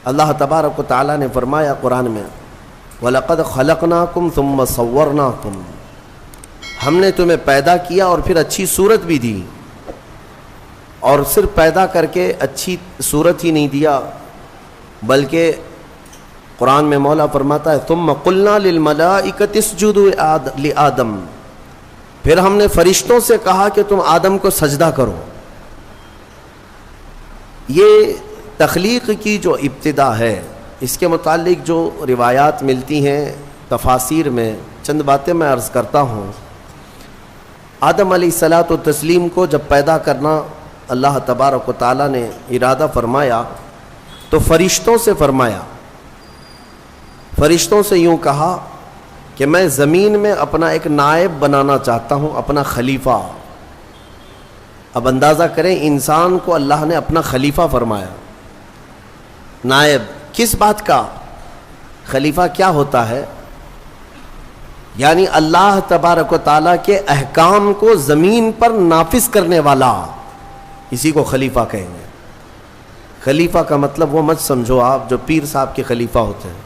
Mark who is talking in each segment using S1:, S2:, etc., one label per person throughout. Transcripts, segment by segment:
S1: اللہ تبارک و تعالیٰ نے فرمایا قرآن میں وَلَقَدْ خَلَقْنَاكُمْ ثُمَّ صَوَّرْنَاكُمْ، ہم نے تمہیں پیدا کیا اور پھر اچھی صورت بھی دی، اور صرف پیدا کر کے اچھی صورت ہی نہیں دیا بلکہ قرآن میں مولا فرماتا ہے ثُمَّ قُلْنَا لِلْمَلَائِكَةِ اسْجُدُوا لِآدَمَ، پھر ہم نے فرشتوں سے کہا کہ تم آدم کو سجدہ کرو۔ یہ تخلیق کی جو ابتدا ہے اس کے متعلق جو روایات ملتی ہیں تفاسیر میں، چند باتیں میں عرض کرتا ہوں۔ آدم علیہ الصلاۃ والتسلیم کو جب پیدا کرنا اللہ تبارک و تعالیٰ نے ارادہ فرمایا تو فرشتوں سے فرمایا، فرشتوں سے یوں کہا کہ میں زمین میں اپنا ایک نائب بنانا چاہتا ہوں، اپنا خلیفہ۔ اب اندازہ کریں انسان کو اللہ نے اپنا خلیفہ فرمایا، نائب کس بات کا؟ خلیفہ کیا ہوتا ہے؟ یعنی اللہ تبارک و تعالیٰ کے احکام کو زمین پر نافذ کرنے والا، اسی کو خلیفہ کہیں گے۔ خلیفہ کا مطلب وہ مت سمجھو آپ جو پیر صاحب کے خلیفہ ہوتے ہیں۔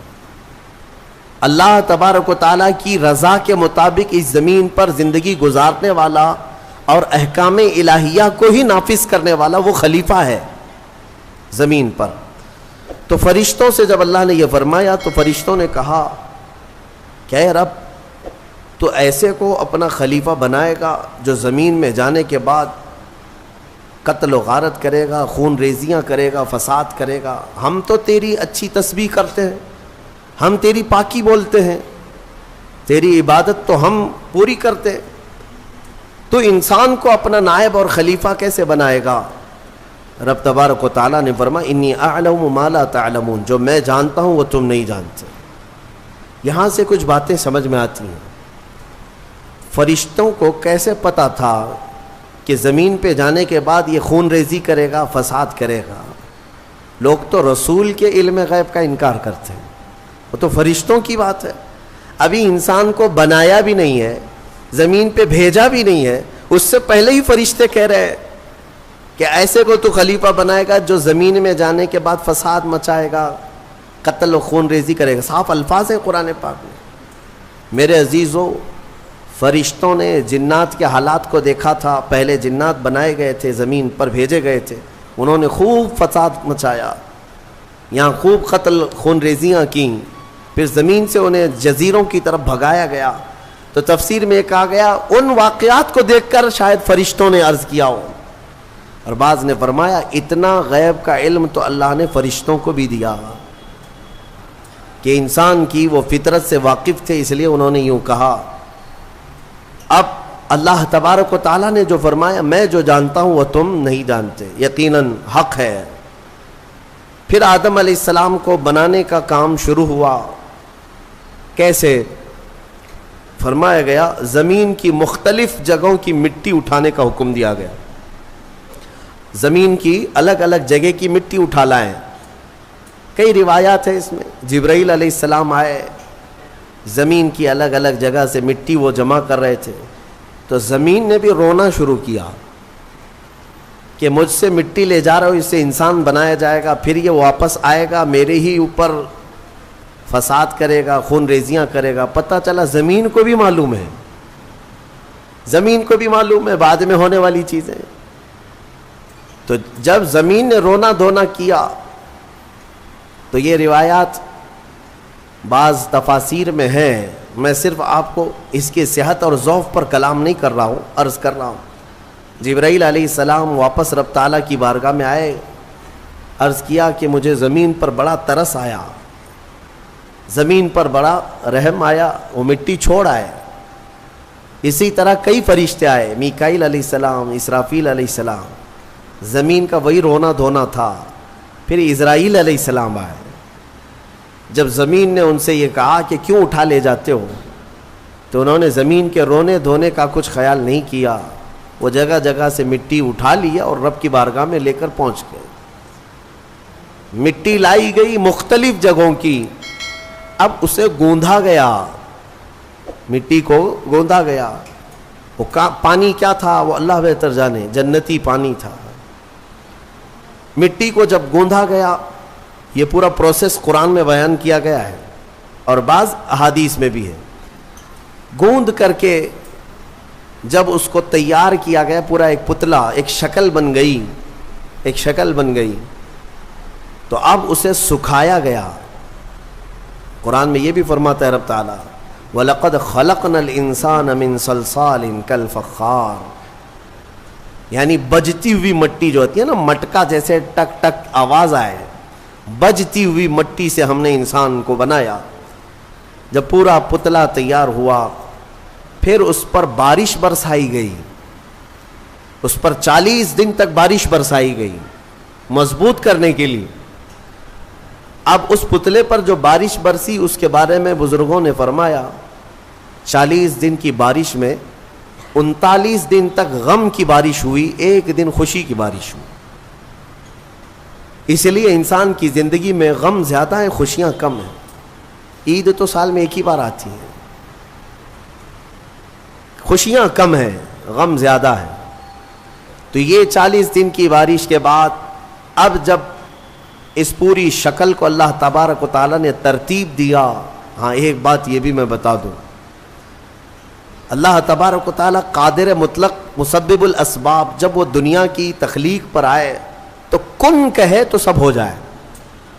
S1: اللہ تبارک و تعالیٰ کی رضا کے مطابق اس زمین پر زندگی گزارنے والا اور احکام الہیہ کو ہی نافذ کرنے والا وہ خلیفہ ہے زمین پر۔ تو فرشتوں سے جب اللہ نے یہ فرمایا تو فرشتوں نے کہا کہ اے رب تو ایسے کو اپنا خلیفہ بنائے گا جو زمین میں جانے کے بعد قتل و غارت کرے گا، خون ریزیاں کرے گا، فساد کرے گا؟ ہم تو تیری اچھی تسبیح کرتے ہیں، ہم تیری پاکی بولتے ہیں، تیری عبادت تو ہم پوری کرتے ہیں، تو انسان کو اپنا نائب اور خلیفہ کیسے بنائے گا؟ رب تبارک و تعالیٰ نے فرمایا انی اعلم ما لا تعلمون، جو میں جانتا ہوں وہ تم نہیں جانتے۔ یہاں سے کچھ باتیں سمجھ میں آتی ہیں۔ فرشتوں کو کیسے پتا تھا کہ زمین پہ جانے کے بعد یہ خون ریزی کرے گا، فساد کرے گا؟ لوگ تو رسول کے علم غیب کا انکار کرتے ہیں، وہ تو فرشتوں کی بات ہے۔ ابھی انسان کو بنایا بھی نہیں ہے، زمین پہ بھیجا بھی نہیں ہے، اس سے پہلے ہی فرشتے کہہ رہے ہیں کہ ایسے کو تو خلیفہ بنائے گا جو زمین میں جانے کے بعد فساد مچائے گا، قتل و خون ریزی کرے گا۔ صاف الفاظ ہیں قرآن پاک میں۔ میرے عزیزو، فرشتوں نے جنات کے حالات کو دیکھا تھا، پہلے جنات بنائے گئے تھے، زمین پر بھیجے گئے تھے، انہوں نے خوب فساد مچایا، یہاں خوب قتل خون ریزیاں کیں، پھر زمین سے انہیں جزیروں کی طرف بھگایا گیا۔ تو تفسیر میں کہا گیا ان واقعات کو دیکھ کر شاید فرشتوں نے عرض کیا ہو، اور بعض نے فرمایا اتنا غیب کا علم تو اللہ نے فرشتوں کو بھی دیا کہ انسان کی وہ فطرت سے واقف تھے، اس لیے انہوں نے یوں کہا۔ اب اللہ تبارک و تعالیٰ نے جو فرمایا میں جو جانتا ہوں وہ تم نہیں جانتے، یقیناً حق ہے۔ پھر آدم علیہ السلام کو بنانے کا کام شروع ہوا۔ کیسے؟ فرمایا گیا زمین کی مختلف جگہوں کی مٹی اٹھانے کا حکم دیا گیا، زمین کی الگ الگ جگہ کی مٹی اٹھا لائیں۔ کئی روایات ہیں اس میں، جبرائیل علیہ السلام آئے، زمین کی الگ الگ جگہ سے مٹی وہ جمع کر رہے تھے، تو زمین نے بھی رونا شروع کیا کہ مجھ سے مٹی لے جا رہا ہو، اس سے انسان بنایا جائے گا، پھر یہ واپس آئے گا میرے ہی اوپر فساد کرے گا، خون ریزیاں کرے گا۔ پتہ چلا زمین کو بھی معلوم ہے، زمین کو بھی معلوم ہے بعد میں ہونے والی چیزیں۔ تو جب زمین نے رونا دھونا کیا تو یہ روایات بعض تفاسیر میں ہیں، میں صرف آپ کو اس کی صحت اور ضعف پر کلام نہیں کر رہا ہوں، عرض کر رہا ہوں۔ جبرائیل علیہ السلام واپس رب تعالیٰ کی بارگاہ میں آئے، عرض کیا کہ مجھے زمین پر بڑا ترس آیا، زمین پر بڑا رحم آیا، وہ مٹی چھوڑ آئے۔ اسی طرح کئی فرشتے آئے، میکائیل علیہ السلام، اسرافیل علیہ السلام، زمین کا وہی رونا دھونا تھا۔ پھر اسرائیل علیہ السلام آئے، جب زمین نے ان سے یہ کہا کہ کیوں اٹھا لے جاتے ہو، تو انہوں نے زمین کے رونے دھونے کا کچھ خیال نہیں کیا، وہ جگہ جگہ سے مٹی اٹھا لیا اور رب کی بارگاہ میں لے کر پہنچ گئے۔ مٹی لائی گئی مختلف جگہوں کی، اب اسے گوندھا گیا، مٹی کو گوندا گیا۔ وہ پانی کیا تھا وہ اللہ بہتر جانے، جنتی پانی تھا۔ مٹی کو جب گوندا گیا، یہ پورا پروسیس قرآن میں بیان کیا گیا ہے اور بعض احادیث میں بھی ہے. گوند کر کے جب اس کو تیار کیا گیا، پورا ایک پتلا، ایک شکل بن گئی، تو اب اسے سکھایا گیا. قرآن میں یہ بھی فرماتا ہے رب تعالیٰ وَلَقَدْ خَلَقْنَا الْإِنسَانَ مِنْ صَلْصَالٍ كَالْفَخَّارِ، یعنی بجتی ہوئی مٹی جو ہوتی ہے نا، مٹکا جیسے ٹک ٹک آواز آئے، بجتی ہوئی مٹی سے ہم نے انسان کو بنایا. جب پورا پتلا تیار ہوا پھر اس پر بارش برسائی گئی، اس پر 40 دن تک بارش برسائی گئی مضبوط کرنے کے لیے. اب اس پتلے پر جو بارش برسی اس کے بارے میں بزرگوں نے فرمایا 40 دن کی بارش میں 39 دن تک غم کی بارش ہوئی، 1 دن خوشی کی بارش ہوئی. اس لیے انسان کی زندگی میں غم زیادہ ہیں، خوشیاں کم ہیں. عید تو سال میں ایک ہی بار آتی ہے، خوشیاں کم ہیں، غم زیادہ ہے. تو یہ 40 دن کی بارش کے بعد اب جب اس پوری شکل کو اللہ تبارک و تعالیٰ نے ترتیب دیا. ہاں ایک بات یہ بھی میں بتا دوں، اللہ تبارک و تعالیٰ قادر مطلق مسبب الاسباب، جب وہ دنیا کی تخلیق پر آئے تو کن کہے تو سب ہو جائے.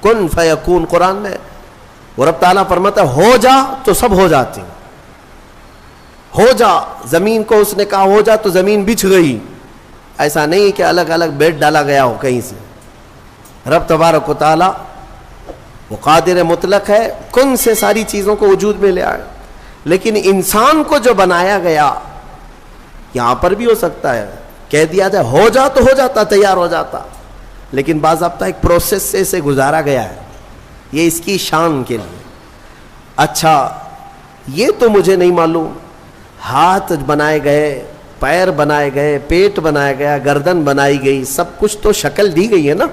S1: کن فیکون قرآن میں وہ رب تعالیٰ فرماتا ہے ہو جا تو سب ہو جاتے ہیں. ہو جا، زمین کو اس نے کہا ہو جا تو زمین بچھ گئی. ایسا نہیں کہ الگ الگ بیڈ ڈالا گیا ہو کہیں سے. رب تبارک و تعالیٰ وہ قادر مطلق ہے، کن سے ساری چیزوں کو وجود میں لے آئے. لیکن انسان کو جو بنایا گیا یہاں پر بھی ہو سکتا ہے کہہ دیا جائے ہو جا تو ہو جاتا، تیار ہو جاتا، لیکن باضابطہ ایک پروسیس سے اسے گزارا گیا ہے، یہ اس کی شان کے لیے. اچھا یہ تو مجھے نہیں معلوم، ہاتھ بنائے گئے، پیر بنائے گئے، پیٹ بنایا گیا، گردن بنائی گئی، سب کچھ تو شکل دی گئی ہے نا،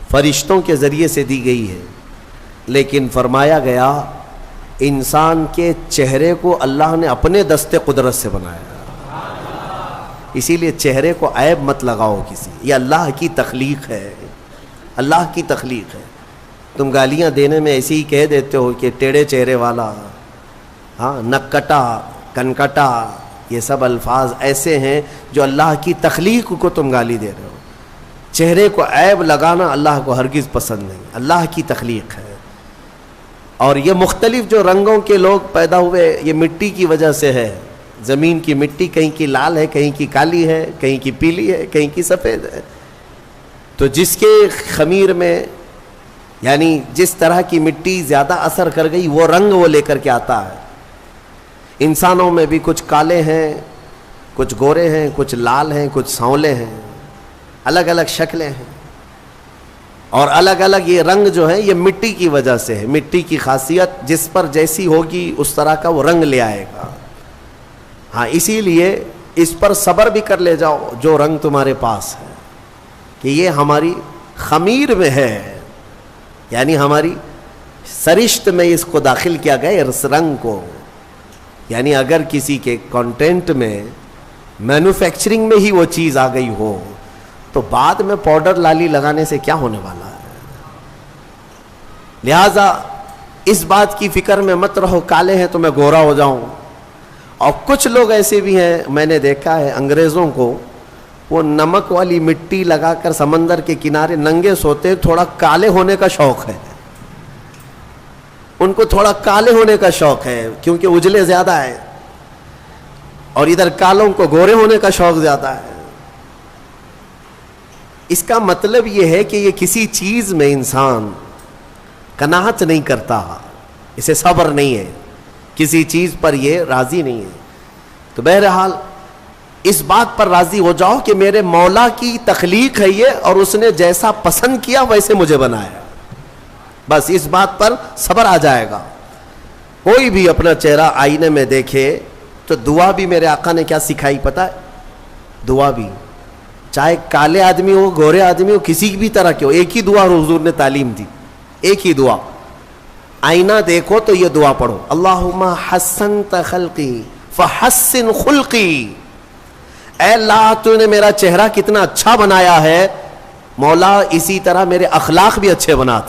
S1: فرشتوں کے ذریعے سے دی گئی ہے. لیکن فرمایا گیا انسان کے چہرے کو اللہ نے اپنے دستے قدرت سے بنایا. اسی لیے چہرے کو عیب مت لگاؤ کسی، یہ اللہ کی تخلیق ہے، اللہ کی تخلیق ہے. تم گالیاں دینے میں ایسے ہی کہہ دیتے ہو کہ ٹیڑھے چہرے والا، ہاں نکٹا، کنکٹا، یہ سب الفاظ ایسے ہیں جو اللہ کی تخلیق کو تم گالی دے رہے ہو. چہرے کو عیب لگانا اللہ کو ہرگز پسند نہیں، اللہ کی تخلیق ہے. اور یہ مختلف جو رنگوں کے لوگ پیدا ہوئے یہ مٹی کی وجہ سے ہے. زمین کی مٹی کہیں کی لال ہے، کہیں کی کالی ہے، کہیں کی پیلی ہے، کہیں کی سفید ہے. تو جس کے خمیر میں یعنی جس طرح کی مٹی زیادہ اثر کر گئی وہ رنگ وہ لے کر کے آتا ہے. انسانوں میں بھی کچھ کالے ہیں، کچھ گورے ہیں، کچھ لال ہیں، کچھ سانولے ہیں، الگ الگ شکلیں ہیں. اور الگ الگ یہ رنگ جو ہے یہ مٹی کی وجہ سے ہے. مٹی کی خاصیت جس پر جیسی ہوگی اس طرح کا وہ رنگ لے آئے گا. ہاں اسی لیے اس پر صبر بھی کر لے جاؤ جو رنگ تمہارے پاس ہے، کہ یہ ہماری خمیر میں ہے، یعنی ہماری سرشت میں اس کو داخل کیا گیا اس رنگ کو. یعنی اگر کسی کے کانٹینٹ میں مینوفیکچرنگ میں ہی وہ چیز آ گئی ہو تو بعد میں پاؤڈر لالی لگانے سے کیا ہونے والا ہے. لہذا اس بات کی فکر میں مت رہو کالے ہیں تو میں گورا ہو جاؤں. اور کچھ لوگ ایسے بھی ہیں میں نے دیکھا ہے انگریزوں کو وہ نمک والی مٹی لگا کر سمندر کے کنارے ننگے سوتے، تھوڑا کالے ہونے کا شوق ہے ان کو، تھوڑا کالے ہونے کا شوق ہے کیونکہ اجلے زیادہ ہے، اور ادھر کالوں کو گورے ہونے کا شوق زیادہ ہے. اس کا مطلب یہ ہے کہ یہ کسی چیز میں انسان قناعت نہیں کرتا، اسے صبر نہیں ہے، کسی چیز پر یہ راضی نہیں ہے. تو بہرحال اس بات پر راضی ہو جاؤ کہ میرے مولا کی تخلیق ہے یہ، اور اس نے جیسا پسند کیا ویسے مجھے بنایا. بس اس بات پر صبر آ جائے گا. کوئی بھی اپنا چہرہ آئینے میں دیکھے تو دعا بھی میرے آقا نے کیا سکھائی پتہ ہے؟ دعا بھی چاہے کالے آدمی ہو، گورے آدمی ہو، کسی بھی طرح کے ہو، ایک ہی دعا حضور نے تعلیم دی، ایک ہی دعا. آئینہ دیکھو تو یہ دعا پڑھو، اللہم حسنت خلقی فحسن خلقی. اے اللہ تو نے میرا چہرہ کتنا اچھا بنایا ہے، مولا اسی طرح میرے اخلاق بھی اچھے بنا.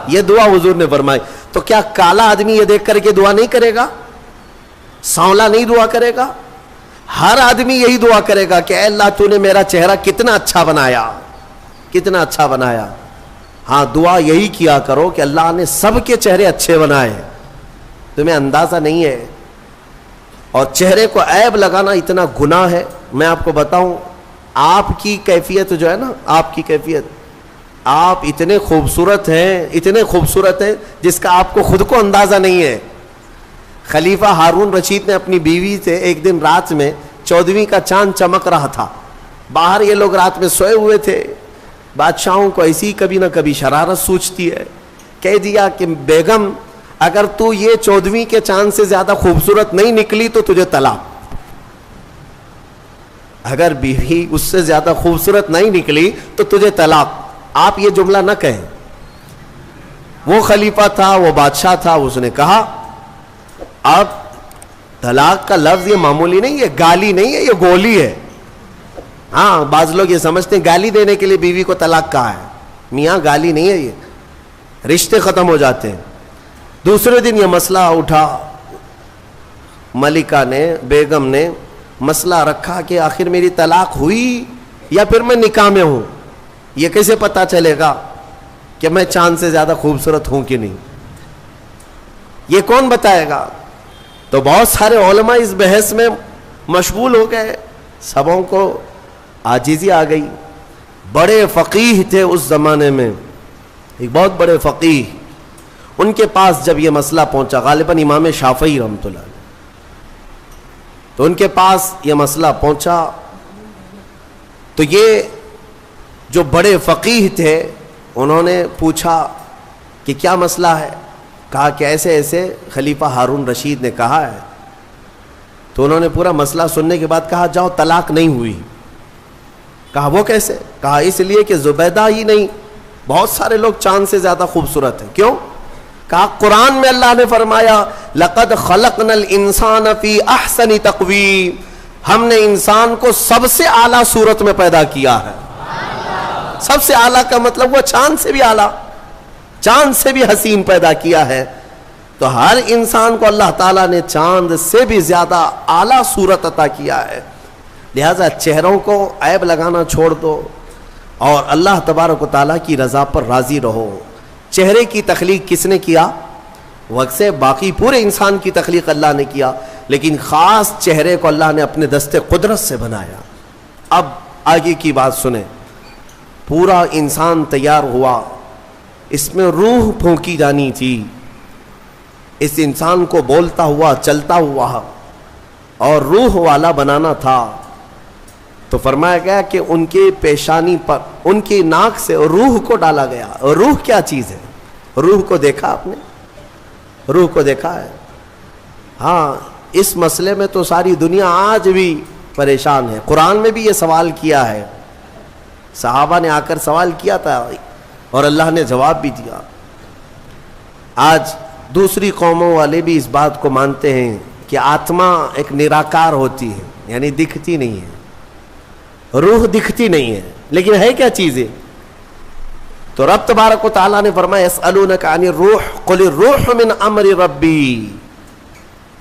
S1: یہ دعا حضور نے فرمائی. تو کیا کالا آدمی یہ دیکھ کر کے دعا نہیں کرے گا؟ سانولا نہیں دعا کرے گا؟ ہر آدمی یہی دعا کرے گا کہ اے اللہ تو نے میرا چہرہ کتنا اچھا بنایا، کتنا اچھا بنایا. ہاں دعا یہی کیا کرو کہ اللہ نے سب کے چہرے اچھے بنائے، تمہیں اندازہ نہیں ہے. اور چہرے کو عیب لگانا اتنا گناہ ہے. میں آپ کو بتاؤں، آپ کی کیفیت جو ہے نا، آپ کی کیفیت، آپ اتنے خوبصورت ہیں، اتنے خوبصورت ہیں جس کا آپ کو خود کو اندازہ نہیں ہے. خلیفہ ہارون رشید نے اپنی بیوی سے ایک دن رات میں 14ویں کا چاند چمک رہا تھا. باہر یہ لوگ رات میں سوئے ہوئے تھے. بادشاہوں کو ایسی کبھی نہ کبھی شرارت سوچتی ہے. کہہ دیا کہ بیگم اگر تو یہ 14ویں کے چاند سے زیادہ خوبصورت نہیں نکلی تو تجھے طلاق. اگر بیوی اس سے زیادہ خوبصورت نہیں نکلی تو تجھے طلاق. آپ یہ جملہ نہ کہیں. وہ خلیفہ تھا، وہ بادشاہ تھا، اس نے کہا اب طلاق کا لفظ یہ معمولی نہیں ہے، گالی نہیں ہے، یہ گولی ہے. ہاں بعض لوگ یہ سمجھتے ہیں گالی دینے کے لیے بیوی کو طلاق کہا ہے. میاں گالی نہیں ہے، یہ رشتے ختم ہو جاتے ہیں. دوسرے دن یہ مسئلہ اٹھا، ملکہ نے، بیگم نے مسئلہ رکھا کہ آخر میری طلاق ہوئی یا پھر میں نکاح میں ہوں. یہ کیسے پتا چلے گا کہ میں چاند سے زیادہ خوبصورت ہوں کہ نہیں؟ یہ کون بتائے گا؟ تو بہت سارے علماء اس بحث میں مشغول ہو گئے. سبوں کو عاجزی آ گئی. بڑے فقیہ تھے اس زمانے میں، ایک بہت بڑے فقیہ. ان کے پاس جب یہ مسئلہ پہنچا، غالباً امام شافعی رحمۃ اللہ علیہ، تو ان کے پاس یہ مسئلہ پہنچا تو یہ جو بڑے فقیہ تھے انہوں نے پوچھا کہ کیا مسئلہ ہے. کہا کہ ایسے ایسے خلیفہ ہارون رشید نے کہا ہے. تو انہوں نے پورا مسئلہ سننے کے بعد کہا جاؤ طلاق نہیں ہوئی. کہا وہ کیسے؟ کہا اس لیے کہ زبیدہ ہی نہیں، بہت سارے لوگ چاند سے زیادہ خوبصورت ہیں. کیوں؟ کہا قرآن میں اللہ نے فرمایا لقد خلقنا الانسان فی احسن تقویم، ہم نے انسان کو سب سے اعلیٰ صورت میں پیدا کیا ہے. سب سے اعلیٰ کا مطلب وہ چاند سے بھی اعلیٰ، چاند سے بھی حسین پیدا کیا ہے. تو ہر انسان کو اللہ تعالیٰ نے چاند سے بھی زیادہ اعلیٰ صورت عطا کیا ہے. لہذا چہروں کو عیب لگانا چھوڑ دو اور اللہ تبارک و تعالیٰ کی رضا پر راضی رہو. چہرے کی تخلیق کس نے کیا؟ وقت سے باقی پورے انسان کی تخلیق اللہ نے کیا، لیکن خاص چہرے کو اللہ نے اپنے دستے قدرت سے بنایا. اب آگے کی بات سنیں. پورا انسان تیار ہوا، اس میں روح پھونکی جانی تھی، اس انسان کو بولتا ہوا چلتا ہوا اور روح والا بنانا تھا. تو فرمایا گیا کہ ان کے پیشانی پر، ان کی ناک سے روح کو ڈالا گیا. روح کیا چیز ہے؟ روح کو دیکھا آپ نے؟ روح کو دیکھا ہے؟ ہاں اس مسئلے میں تو ساری دنیا آج بھی پریشان ہے. قرآن میں بھی یہ سوال کیا ہے، صحابہ نے آ کر سوال کیا تھا اور اللہ نے جواب بھی دیا. آج دوسری قوموں والے بھی اس بات کو مانتے ہیں کہ آتما ایک نراکار ہوتی ہے، یعنی دکھتی نہیں ہے، روح دکھتی نہیں ہے، لیکن ہے کیا چیز ہے؟ تو رب تبارک و تعالیٰ نے فرمایا یسألونک عن الروح قل الروح من امر ربی.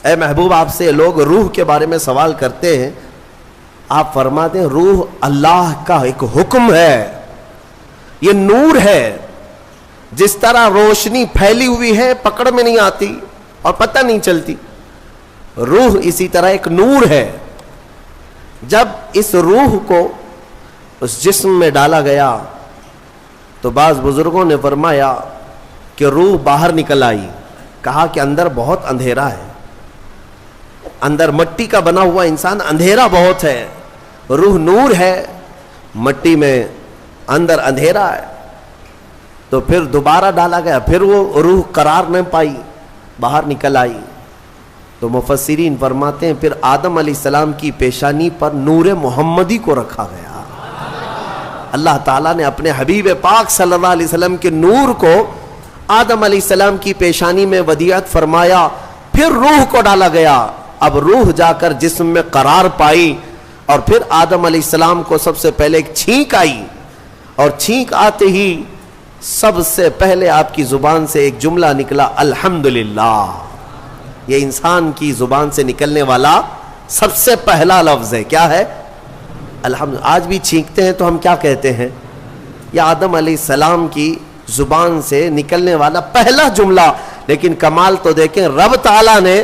S1: اے محبوب آپ سے لوگ روح کے بارے میں سوال کرتے ہیں، آپ فرماتے ہیں روح اللہ کا ایک حکم ہے، یہ نور ہے. جس طرح روشنی پھیلی ہوئی ہے پکڑ میں نہیں آتی اور پتہ نہیں چلتی، روح اسی طرح ایک نور ہے. جب اس روح کو اس جسم میں ڈالا گیا تو بعض بزرگوں نے فرمایا کہ روح باہر نکل آئی. کہا کہ اندر بہت اندھیرا ہے، اندر مٹی کا بنا ہوا انسان، اندھیرا بہت ہے. روح نور ہے، مٹی میں اندر اندھیرا ہے. تو پھر دوبارہ ڈالا گیا، پھر وہ روح قرار نہ پائی، باہر نکل آئی. تو مفسرین فرماتے ہیں پھر آدم علیہ السلام کی پیشانی پر نور محمدی کو رکھا گیا. اللہ تعالیٰ نے اپنے حبیب پاک صلی اللہ علیہ وسلم کے نور کو آدم علیہ السلام کی پیشانی میں ودیعت فرمایا، پھر روح کو ڈالا گیا. اب روح جا کر جسم میں قرار پائی اور پھر آدم علیہ السلام کو سب سے پہلے ایک چھینک آئی اور چھینک آتے ہی سب سے پہلے آپ کی زبان سے ایک جملہ نکلا الحمدللہ. یہ انسان کی زبان سے نکلنے والا سب سے پہلا لفظ ہے. کیا ہے؟ الحمد. آج بھی چھینکتے ہیں تو ہم کیا کہتے ہیں؟ یہ آدم علیہ السلام کی زبان سے نکلنے والا پہلا جملہ. لیکن کمال تو دیکھیں، رب تعالیٰ نے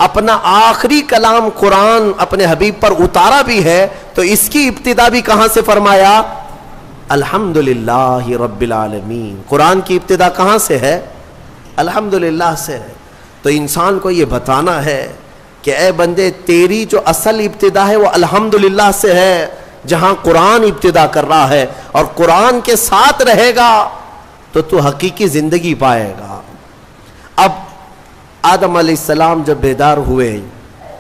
S1: اپنا آخری کلام قرآن اپنے حبیب پر اتارا بھی ہے تو اس کی ابتدا بھی کہاں سے فرمایا؟ الحمدللہ رب العالمین. قرآن کی ابتدا کہاں سے ہے؟ الحمدللہ سے ہے. تو انسان کو یہ بتانا ہے کہ اے بندے، تیری جو اصل ابتدا ہے وہ الحمدللہ سے ہے، جہاں قرآن ابتدا کر رہا ہے، اور قرآن کے ساتھ رہے گا تو حقیقی زندگی پائے گا. اب آدم علیہ السلام جب بیدار ہوئے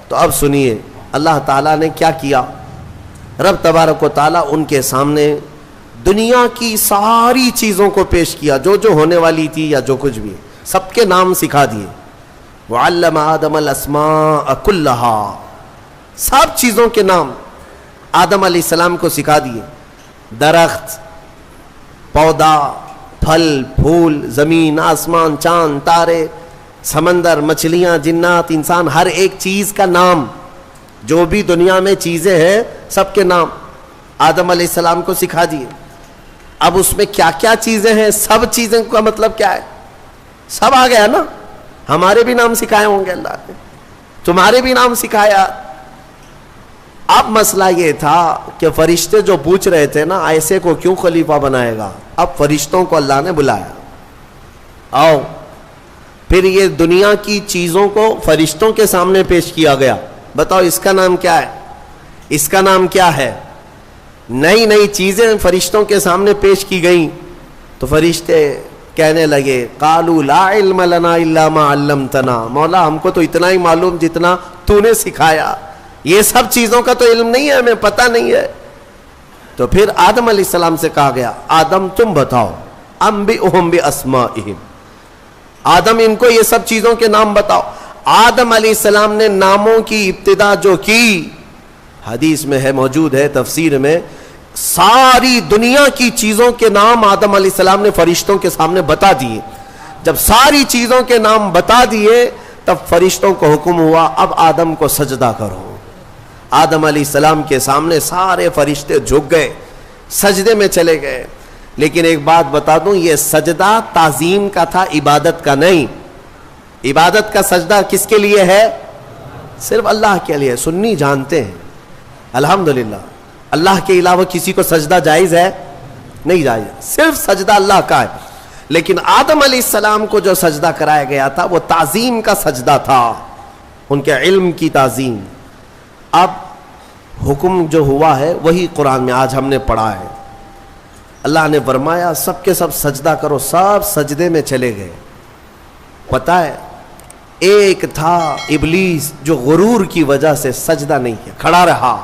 S1: تو اب سنیے اللہ تعالیٰ نے کیا کیا. رب تبارک و تعالیٰ ان کے سامنے دنیا کی ساری چیزوں کو پیش کیا، جو جو ہونے والی تھی یا جو کچھ بھی، سب کے نام سکھا دیے. وعلم آدم الاسماء کلہا، سب چیزوں کے نام آدم علیہ السلام کو سکھا دیے. درخت، پودا، پھل پھول، زمین آسمان، چاند تارے، سمندر، مچھلیاں، جنات، انسان، ہر ایک چیز کا نام، جو بھی دنیا میں چیزیں ہیں سب کے نام آدم علیہ السلام کو سکھا دیے. اب اس میں کیا کیا چیزیں ہیں، سب چیزیں کا مطلب کیا ہے؟ سب آ گیا نا. ہمارے بھی نام سکھائے ہوں گے اللہ نے، تمہارے بھی نام سکھایا. اب مسئلہ یہ تھا کہ فرشتے جو پوچھ رہے تھے نا ایسے کو کیوں خلیفہ بنائے گا، اب فرشتوں کو اللہ نے بلایا، آؤ. پھر یہ دنیا کی چیزوں کو فرشتوں کے سامنے پیش کیا گیا. بتاؤ اس کا نام کیا ہے، اس کا نام کیا ہے. نئی نئی چیزیں فرشتوں کے سامنے پیش کی گئیں تو فرشتے کہنے لگے قالوا لا علم لنا الا ما علمتنا، مولا ہم کو تو اتنا ہی معلوم جتنا تو نے سکھایا، یہ سب چیزوں کا تو علم نہیں ہے، ہمیں پتہ نہیں ہے. تو پھر آدم علیہ السلام سے کہا گیا آدم تم بتاؤ، انبئہم باسمائہم، آدم ان کو یہ سب چیزوں کے نام بتاؤ. آدم علیہ السلام نے ناموں کی ابتدا جو کی، حدیث میں ہے، موجود ہے تفسیر میں، ساری دنیا کی چیزوں کے نام آدم علیہ السلام نے فرشتوں کے سامنے بتا دیے. جب ساری چیزوں کے نام بتا دیے تب فرشتوں کو حکم ہوا اب آدم کو سجدہ کرو. آدم علیہ السلام کے سامنے سارے فرشتے جھک گئے، سجدے میں چلے گئے. لیکن ایک بات بتا دوں، یہ سجدہ تعظیم کا تھا، عبادت کا نہیں. عبادت کا سجدہ کس کے لیے ہے؟ صرف اللہ کے لیے. سنی جانتے ہیں الحمدللہ اللہ کے علاوہ کسی کو سجدہ جائز ہے؟ نہیں جائز، صرف سجدہ اللہ کا ہے. لیکن آدم علیہ السلام کو جو سجدہ کرایا گیا تھا وہ تعظیم کا سجدہ تھا، ان کے علم کی تعظیم. اب حکم جو ہوا ہے وہی قرآن میں آج ہم نے پڑھا ہے. اللہ نے فرمایا سب کے سب سجدہ کرو، سب سجدے میں چلے گئے. پتہ ہے ایک تھا ابلیس جو غرور کی وجہ سے سجدہ نہیں کیا، کھڑا رہا.